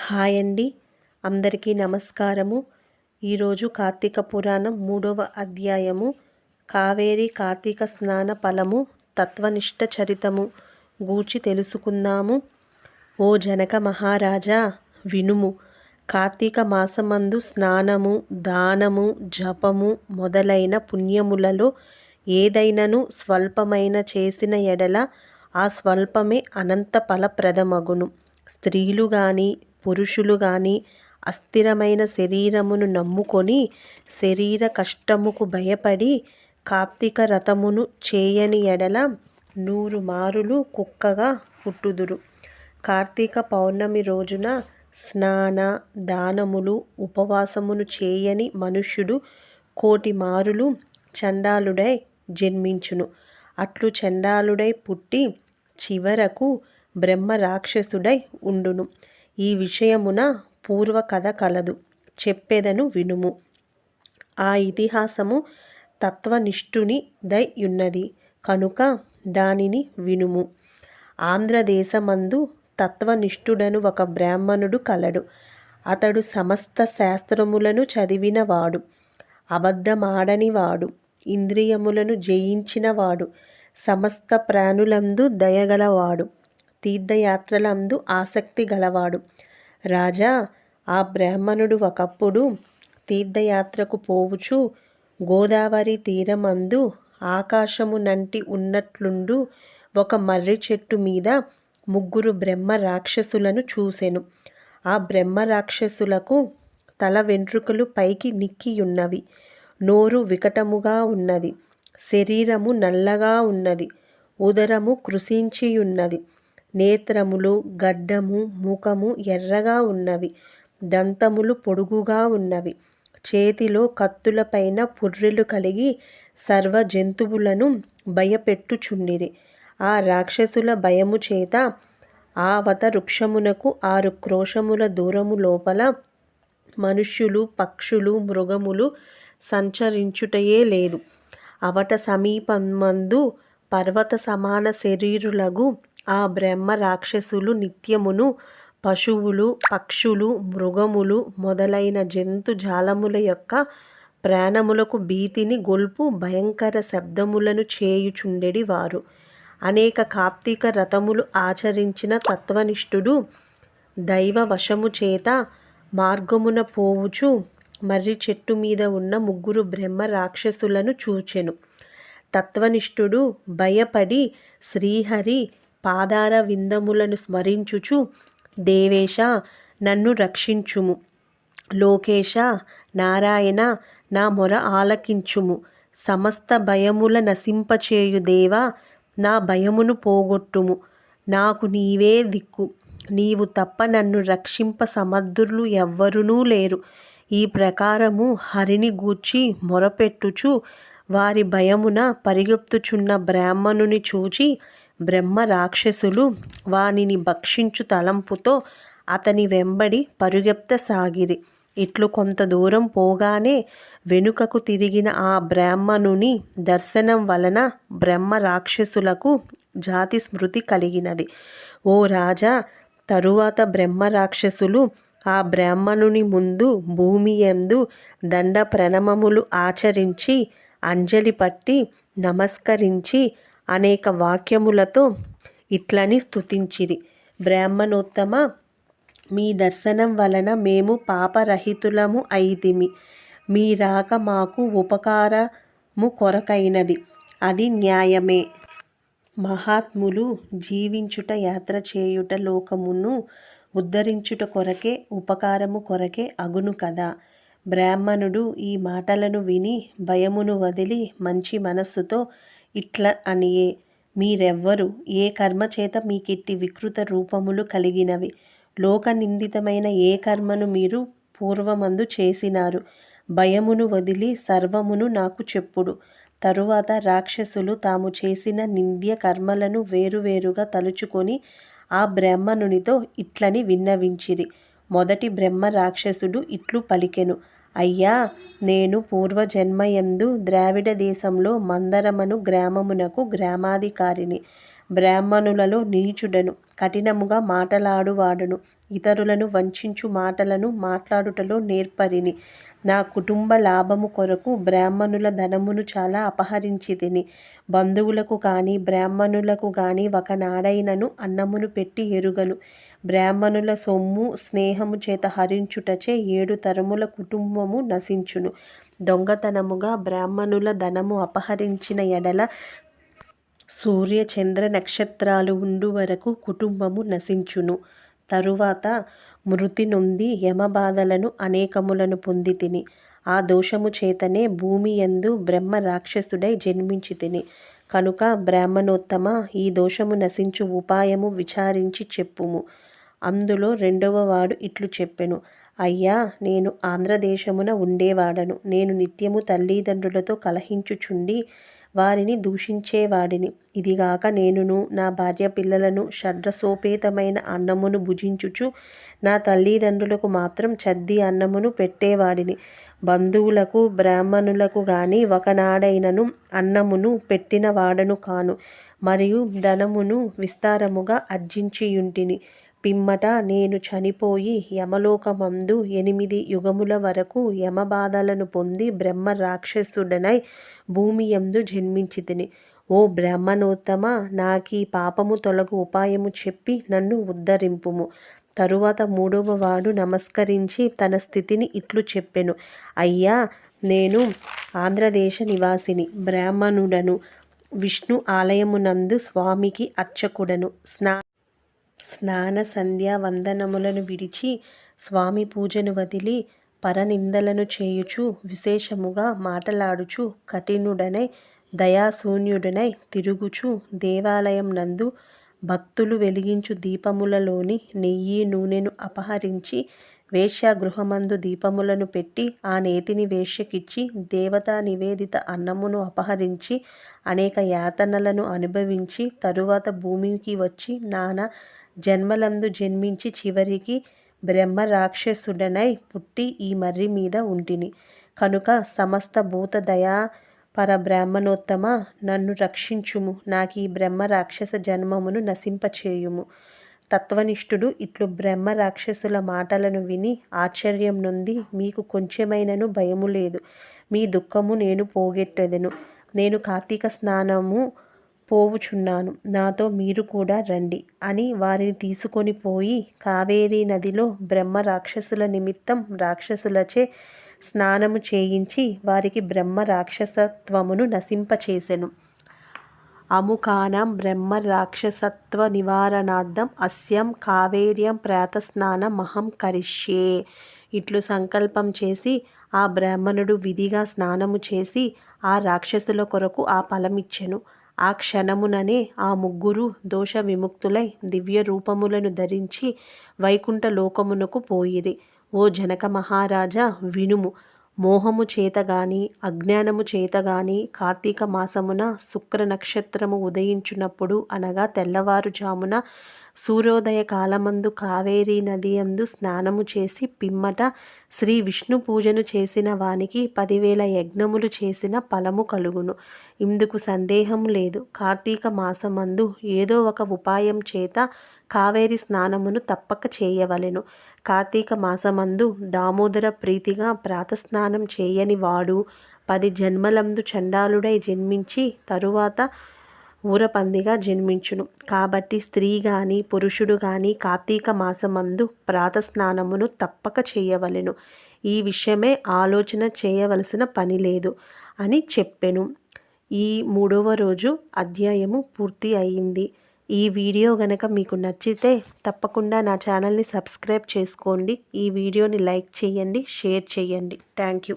Hi అండి. అందరికీ నమస్కారము. ఈరోజు కార్తీక పురాణం 3వ అధ్యాయము కావేరి కార్తీక స్నాన ఫలము తత్వనిష్ట చరితము గూర్చి తెలుసుకుందాము. ఓ జనక మహారాజా వినుము. కార్తీక మాసమందు స్నానము, దానము, జపము మొదలైన పుణ్యములలో ఏదైనను స్వల్పమైన చేసిన ఎడల ఆ స్వల్పమే అనంత ఫలప్రదమగును. స్త్రీలు గాని పురుషులు గాని అస్థిరమైన శరీరమును నమ్ముకొని శరీర కష్టముకు భయపడి కార్తీక రథమును చేయని ఎడల 100 మారులు కుక్కగా పుట్టుదురు. కార్తీక పౌర్ణమి రోజున స్నాన దానములు ఉపవాసమును చేయని మనుష్యుడు 1,000,000 మారులు చండాలుడై జన్మించును. అట్లు చండాలుడై పుట్టి చివరకు బ్రహ్మ రాక్షసుడై ఉండును. ఈ విషయమున పూర్వ కథ కలదు, చెప్పెదను వినుము. ఆ ఇతిహాసము తత్వనిష్ఠుని దై యున్నది కనుక దానిని వినుము. ఆంధ్రదేశమందు తత్వనిష్ఠుడను ఒక బ్రాహ్మణుడు కలడు. అతడు సమస్త శాస్త్రములను చదివినవాడు, అబద్ధమాడనివాడు, ఇంద్రియములను జయించినవాడు, సమస్త ప్రాణులందు దయగలవాడు, తీర్థయాత్రలందు ఆసక్తి గలవాడు. రాజా, ఆ బ్రాహ్మణుడు ఒకప్పుడు తీర్థయాత్రకు పోవుచు గోదావరి తీరమందు ఆకాశము నంటి ఉన్నట్లుండు ఒక మర్రి చెట్టు మీద 3 బ్రహ్మ రాక్షసులను చూసెను. ఆ బ్రహ్మ రాక్షసులకు తల వెంట్రుకలు పైకి నిక్కియున్నవి, నోరు వికటముగా ఉన్నది, శరీరము నల్లగా ఉన్నది, ఉదరము కృశించియున్నది, నేత్రములు గడ్డము ముఖము ఎర్రగా ఉన్నవి, దంతములు పొడుగుగా ఉన్నవి, చేతిలో కత్తులపైన పుర్రెలు కలిగి సర్వ జంతువులను భయపెట్టుచుండిరి. ఆ రాక్షసుల భయము చేత ఆ వత వృక్షమునకు 6 క్రోశముల దూరము లోపల మనుష్యులు పక్షులు మృగములు సంచరించుటయే లేదు. అవట సమీపమందు పర్వత సమాన శరీరులగు ఆ బ్రహ్మ రాక్షసులు నిత్యమును పశువులు పక్షులు మృగములు మొదలైన జంతు జాలముల యొక్క ప్రాణములకు భీతిని గొల్పు భయంకర శబ్దములను చేయుచుండెడి వారు. అనేక కార్తీక రథములు ఆచరించిన తత్వనిష్ఠుడు దైవ వశము చేత మార్గమున పోవుచు మర్రి చెట్టు మీద ఉన్న 3 బ్రహ్మ రాక్షసులను చూచెను. తత్వనిష్ఠుడు భయపడి శ్రీహరి పాదార విందములను స్మరించుచు, దేవేశ నన్ను రక్షించుము, లోకేశ నారాయణ నా మొర ఆలకించుము, సమస్త భయముల నశింపచేయు దేవా నా భయమును పోగొట్టుము, నాకు నీవే దిక్కు, నీవు తప్ప నన్ను రక్షింప సమర్థులు ఎవ్వరునూ లేరు. ఈ ప్రకారము హరిని గూర్చి మొరపెట్టుచు వారి భయమున పరిగెత్తుచున్న బ్రాహ్మణుని చూచి బ్రహ్మ రాక్షసులు వానిని భక్షించు తలంపుతో అతని వెంబడి పరుగెత్తసాగిరి. ఇట్లు కొంత దూరం పోగానే వెనుకకు తిరిగిన ఆ బ్రాహ్మణుని దర్శనం వలన బ్రహ్మ రాక్షసులకు జాతి స్మృతి కలిగినది. ఓ రాజా, తరువాత బ్రహ్మ రాక్షసులు ఆ బ్రాహ్మణుని ముందు భూమి యందు దండ ప్రణమములు ఆచరించి అంజలి పట్టి నమస్కరించి అనేక వాక్యములతో ఇట్లని స్తుతించిరి. బ్రాహ్మణోత్తమ, మీ దర్శనం వలన మేము పాపరహితులము అయితిమి. మీ రాక మాకు ఉపకారము కొరకైనది, అది న్యాయమే. మహాత్ములు జీవించుట యాత్ర చేయుట లోకమును ఉద్ధరించుట కొరకే ఉపకారము కొరకే అగును కదా. బ్రాహ్మణుడు ఈ మాటలను విని భయమును వదిలి మంచి మనస్సుతో ఇట్ల అనియే, మీరెవ్వరు, ఏ కర్మ చేత మీకిట్టి వికృత రూపములు కలిగినవి? లోక నిందితమైన ఏ కర్మను మీరు పూర్వమందు చేసినారు? భయమును వదిలి సర్వమును నాకు చెప్పుడు. తరువాత రాక్షసులు తాము చేసిన నింద్య కర్మలను వేరువేరుగా తలుచుకొని ఆ బ్రాహ్మణునితో ఇట్లని విన్నవించిరి. మొదటి బ్రహ్మ రాక్షసుడు ఇట్లు పలికెను, అయ్యా, నేను పూర్వజన్మయందు ద్రావిడ దేశంలో మందరమను గ్రామమునకు గ్రామాధికారిని. బ్రాహ్మణులలో నీచుడను, కఠినముగా మాటలాడువాడను, ఇతరులను వంచించు మాటలను మాట్లాడుటలో నేర్పరిని. నా కుటుంబ లాభము కొరకు బ్రాహ్మణుల ధనమును చాలా అపహరించితిని. బంధువులకు కానీ బ్రాహ్మణులకు కానీ ఒకనాడైనను అన్నమును పెట్టి ఎరుగను. బ్రాహ్మణుల సొమ్ము స్నేహము చేత హరించుటచే 7 తరముల కుటుంబము నశించును. దొంగతనముగా బ్రాహ్మణుల ధనము అపహరించిన ఎడల సూర్య చంద్ర నక్షత్రాలు ఉండు వరకు కుటుంబము నశించును. తరువాత మృతి నొంది యమబాధలను అనేకములను పొంది తిని. ఆ దోషము చేతనే భూమి యందు బ్రహ్మ రాక్షసుడై జన్మించి తిని. కనుక బ్రాహ్మణోత్తమ, ఈ దోషము నశించు ఉపాయము విచారించి చెప్పుము. అందులో రెండవ వాడు ఇట్లు చెప్పెను. అయ్యా, నేను ఆంధ్రదేశమున ఉండేవాడను. నేను నిత్యము తల్లిదండ్రులతో కలహించుచుండి వారిని దూషించేవాడిని. ఇదిగాక నేనును నా భార్య పిల్లలను షడ్రసోపేతమైన అన్నమును భుజించుచు నా తల్లిదండ్రులకు మాత్రం చద్ది అన్నమును పెట్టేవాడిని. బంధువులకు బ్రాహ్మణులకు గాని ఒకనాడైనను అన్నమును పెట్టిన వాడను కాను. మరియు ధనమును విస్తారముగా ఆర్జించియుంటిని. పిమ్మట నేను చనిపోయి యమలోకమందు 8 యుగముల వరకు యమబాధలను పొంది బ్రహ్మ రాక్షసుడనై భూమి యందు జన్మించితిని. ఓ బ్రాహ్మణోత్తమ, నాకీ పాపము తొలగు ఉపాయము చెప్పి నన్ను ఉద్ధరింపుము. తరువాత మూడవ వాడు నమస్కరించి తన స్థితిని ఇట్లు చెప్పెను. అయ్యా, నేను ఆంధ్రదేశ నివాసిని, బ్రాహ్మణుడను, విష్ణు ఆలయమునందు స్వామికి అర్చకుడను. స్నాన సంధ్యా వందనములను విడిచి స్వామి పూజను వదిలి పరనిందలను చేయుచు విశేషముగా మాటలాడుచు కఠినుడనై దయాశూన్యుడనై తిరుగుచు దేవాలయం నందు భక్తులు వెలిగించు దీపములలోని నెయ్యి నూనెను అపహరించి వేశ్యాగృహమందు దీపములను పెట్టి ఆ నేతిని వేశ్యకిచ్చి దేవతా నివేదిత అన్నమును అపహరించి అనేక యాతనలను అనుభవించి తరువాత భూమికి వచ్చి నానా జన్మలందు జన్మించి చివరికి బ్రహ్మ రాక్షసుడనై పుట్టి ఈ మర్రి మీద ఉంటిని. కనుక సమస్త భూత దయా పరబ్రాహ్మణోత్తమ, నన్ను రక్షించుము. నాకీ బ్రహ్మ రాక్షస జన్మమును నశింపచేయుము. తత్వనిష్ఠుడు ఇట్లు బ్రహ్మ రాక్షసుల మాటలను విని ఆశ్చర్యం నొంది, మీకు కొంచెమైనను భయము లేదు, మీ దుఃఖము నేను పోగొట్టెదను. నేను కార్తీక స్నానము పోవుచున్నాను, నాతో మీరు కూడా రండి అని వారిని తీసుకొని పోయి కావేరీ నదిలో బ్రహ్మ రాక్షసుల నిమిత్తం రాక్షసులచే స్నానము చేయించి వారికి బ్రహ్మ రాక్షసత్వమును నశింపచేసెను. అముకానాం బ్రహ్మ రాక్షసత్వ నివారణార్థం అస్యాం కావేర్యాం ప్రాతస్నానమహం కరిష్యే. ఇట్లు సంకల్పం చేసి ఆ బ్రాహ్మణుడు విధిగా స్నానము చేసి ఆ రాక్షసుల కొరకు ఆ ఫలమిచ్చెను. ఆ క్షణముననే ఆ ముగ్గురు దోష విముక్తులై దివ్య రూపములను ధరించి వైకుంఠ లోకమునకు పోయిరి. ఓ జనక మహారాజా, వినుము. మోహము చేతగాని అజ్ఞానము చేతగాని కార్తీక మాసమున శుక్ర నక్షత్రము ఉదయించున్నప్పుడు అనగా తెల్లవారుజామున సూర్యోదయ కాలమందు కావేరీ నది యందు స్నానము చేసి పిమ్మట శ్రీ విష్ణు పూజను చేసిన వానికి 10,000 యజ్ఞములు చేసిన ఫలము కలుగును. ఇందుకు సందేహం లేదు. కార్తీక మాసమందు ఏదో ఒక ఉపాయం చేత కావేరి స్నానమును తప్పక చేయవలెను. కార్తీక మాసమందు దామోదర ప్రీతిగా ప్రాతస్నానం చేయని వాడు 10 జన్మలందు చండాలుడై జన్మించి తరువాత ఊరపందిగా జన్మించును. కాబట్టి స్త్రీ గాని పురుషుడు గాని కార్తీక మాసమందు ప్రాతస్నానమును తప్పక చేయవలెను. ఈ విషయమే ఆలోచన చేయవలసిన పని లేదు అని చెప్పెను. ఈ 3వ రోజు అధ్యాయము పూర్తి అయింది. ఈ వీడియో గనక మీకు నచ్చితే తప్పకుండా నా ఛానల్ని సబ్స్క్రైబ్ చేసుకోండి. ఈ వీడియోని లైక్ చేయండి, షేర్ చేయండి. Thank you.